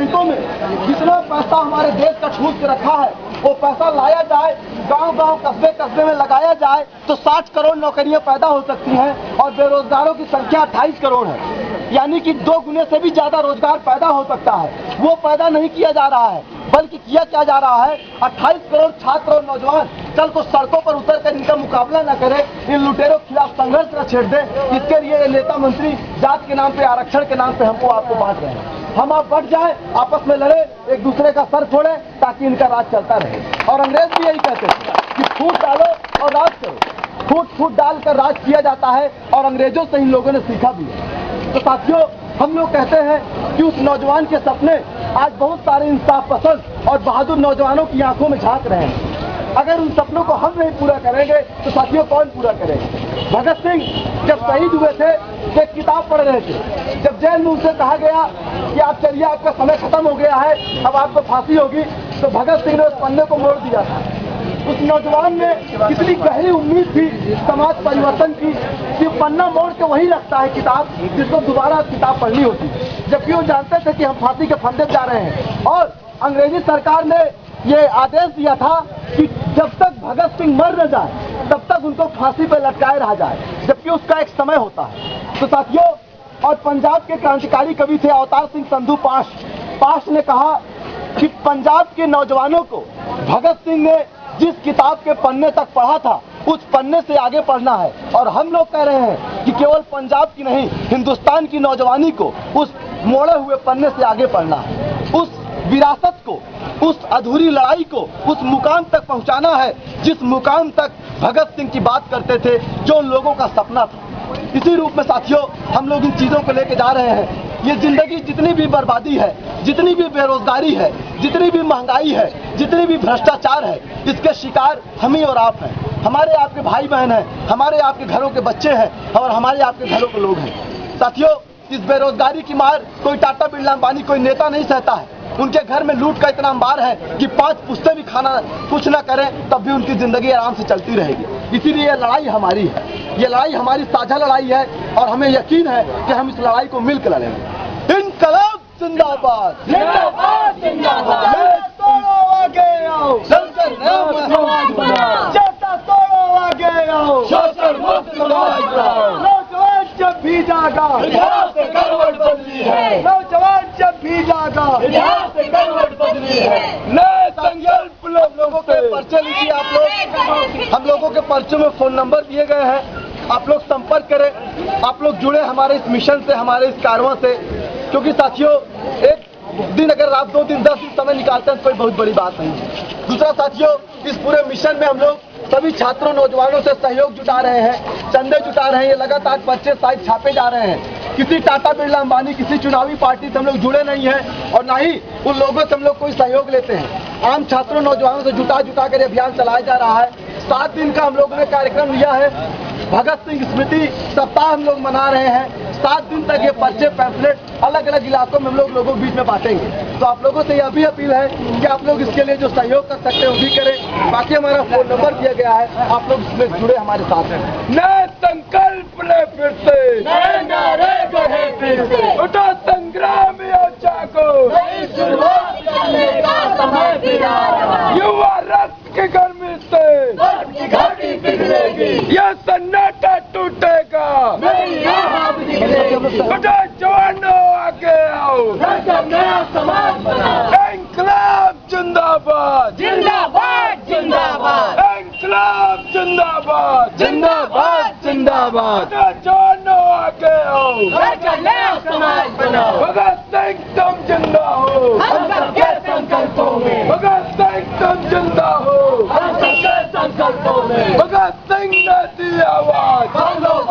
बैंकों में जितना पैसा हमारे देश का ठूस के रखा है वो पैसा लाया जाए, गांव-गांव, कस्बे-कस्बे में लगाया जाए तो 60 करोड़ नौकरियां पैदा हो सकती हैं और बेरोजगारों की संख्या 28 करोड़ है, यानी कि 2 गुने से भी ज्यादा रोजगार पैदा हो सकता है। वो पैदा नहीं किया जा रहा है, बल्कि किया क्या जा रहा है, 28 करोड़ छात्र और नौजवान कल को सड़कों पर उतर कर इनका मुकाबला न करे, इन लुटेरों के खिलाफ संघर्ष न छेड़ दे। इसके लिए नेता मंत्री जात के नाम पे, आरक्षण के नाम पे हमको आपको बांट रहे हैं। हम आप बढ़ जाए, आपस में लड़े, एक दूसरे का सर फोड़े ताकि इनका राज चलता रहे। और अंग्रेज भी यही कहते हैं कि फूट डालो और राज करो। फूट फूट डालकर राज किया जाता है और अंग्रेजों से इन लोगों ने सीखा भी है। तो साथियों, हम लोग कहते हैं कि उस नौजवान के सपने आज बहुत सारे इंसाफ पसंद और बहादुर नौजवानों की आंखों में झांक रहे हैं। अगर उन सपनों को हम नहीं पूरा करेंगे तो साथियों कौन पूरा करेगा? भगत सिंह जब शहीद हुए थे, एक किताब पढ़ रहे थे। जब जेल में उनसे कहा गया कि आप चलिए, आपका समय खत्म हो गया है, अब आपको फांसी होगी, तो भगत सिंह ने उस पन्ने को मोड़ दिया था। उस नौजवान में कितनी गहरी उम्मीद थी समाज परिवर्तन की कि पन्ना मोड़ के वही रखता है किताब जिसको दोबारा किताब पढ़नी होती, जबकि वो जानते थे कि हम फांसी के फंदे जा रहे हैं। और अंग्रेजी सरकार ने ये आदेश दिया था कि जब तक भगत सिंह मर न जाए तब तक उनको फांसी पर लटकाए रहा जाए, जबकि उसका एक समय होता है। तो साथियों, और पंजाब के क्रांतिकारी कवि थे अवतार सिंह संधू पाश ने कहा कि पंजाब के नौजवानों को भगत सिंह ने जिस किताब के पन्ने तक पढ़ा था उस पन्ने से आगे पढ़ना है। और हम लोग कह रहे हैं कि केवल पंजाब की नहीं, हिंदुस्तान की नौजवानी को उस मोड़े हुए पन्ने से आगे पढ़ना है। उस विरासत को, उस अधूरी लड़ाई को उस मुकाम तक पहुंचाना है जिस मुकाम तक भगत सिंह की बात करते थे, जो उन लोगों का सपना था। इसी रूप में साथियों, हम लोग इन चीजों को लेके जा रहे हैं। ये जिंदगी जितनी भी बर्बादी है, जितनी भी बेरोजगारी है, जितनी भी महंगाई है, जितनी भी भ्रष्टाचार है, इसके शिकार हम ही और आप हैं। हमारे आपके भाई बहन हैं, हमारे आपके घरों के बच्चे हैं और हमारे आपके घरों के लोग हैं। साथियों, इस बेरोजगारी की मार कोई टाटा बिरला अंबानी, कोई नेता नहीं सहता है। उनके घर में लूट का इतना अंबार है कि 5 पुश्ते भी खाना कुछ न करें तब भी उनकी जिंदगी आराम से चलती रहेगी। इसीलिए यह लड़ाई हमारी है, ये लड़ाई हमारी साझा लड़ाई है और हमें यकीन है कि हम इस लड़ाई को मिलकर लड़ेंगे। इनकलाब जिंदाबाद, जिंदाबाद, जिंदाबाद। तोड़ो आगे आओ, चलकर नया समाज बनाओ। जैसा तोड़ो आगे आओ, शोषण मुक्त समाज बनाओ। नौजवान जब भी जागा, इतिहास से करवट बदली है। नौजवान जब भी जागा, इतिहास से करवट बदली है। नए संकल्प लोगों के पर्चे लीजिए आप लोग। हम लोगों के पर्चों में फोन नंबर दिए गए हैं, आप लोग संपर्क करें। आप लोग जुड़े हमारे इस मिशन से, हमारे इस कारवां से, क्योंकि साथियों, एक दिन अगर आप 2 दिन 10 दिन समय निकालते हैं तो कोई बहुत बड़ी बात नहीं है। दूसरा साथियों, इस पूरे मिशन में हम लोग सभी छात्रों, नौजवानों से सहयोग जुटा रहे हैं, चंदे जुटा रहे हैं। ये लगातार पर्चे साइज छापे जा रहे हैं। किसी टाटा बिरला अंबानी, किसी चुनावी पार्टी से हम लोग जुड़े नहीं हैं और ना ही उन लोगों से हम लोग कोई सहयोग लेते हैं। आम छात्रों, नौजवानों से जुटा कर अभियान चलाया जा रहा है। 7 दिन का हम लोगों ने कार्यक्रम लिया है। भगत सिंह स्मृति सप्ताह हम लोग मना रहे हैं। 7 दिन तक ये पर्चे, पैम्फलेट अलग अलग इलाकों में हम लोग लोगों के बीच में बांटेंगे। तो आप लोगों से यह भी अपील है कि आप लोग इसके लिए जो सहयोग कर सकते हैं वो भी करें। बाकी हमारा फोन नंबर दिया गया है, आप लोग इसमें जुड़े हमारे साथ हैं। नए संकल्प ले फिर से, नए नारे गढ़े फिर से, उठो संग्राम योद्धा को, नई शुरुआत करने का समय फिर आ रहा है। युवा रक्त की गर्मी से की घाटी पिघलेगी, यह सन्नाटा टूटेगा, नई राह निकलेगी। उठो जवानों आगे आओ, नया समाज बनाओ। इंकलाब जिंदाबाद, जिंदाबाद, जिंदाबाद। इंकलाब जिंदाबाद, जिंदाबाद, जिंदाबाद। जवानों आगे आओ, नया समाज बनाओ। भगत सिंह तुम जिंदा हो, हम सबके संकल्पों में। भगत सिंह तुम जिंदा हो, हम सबके संकल्पों में। भगत सिंह ने दी आवाज, हम लोग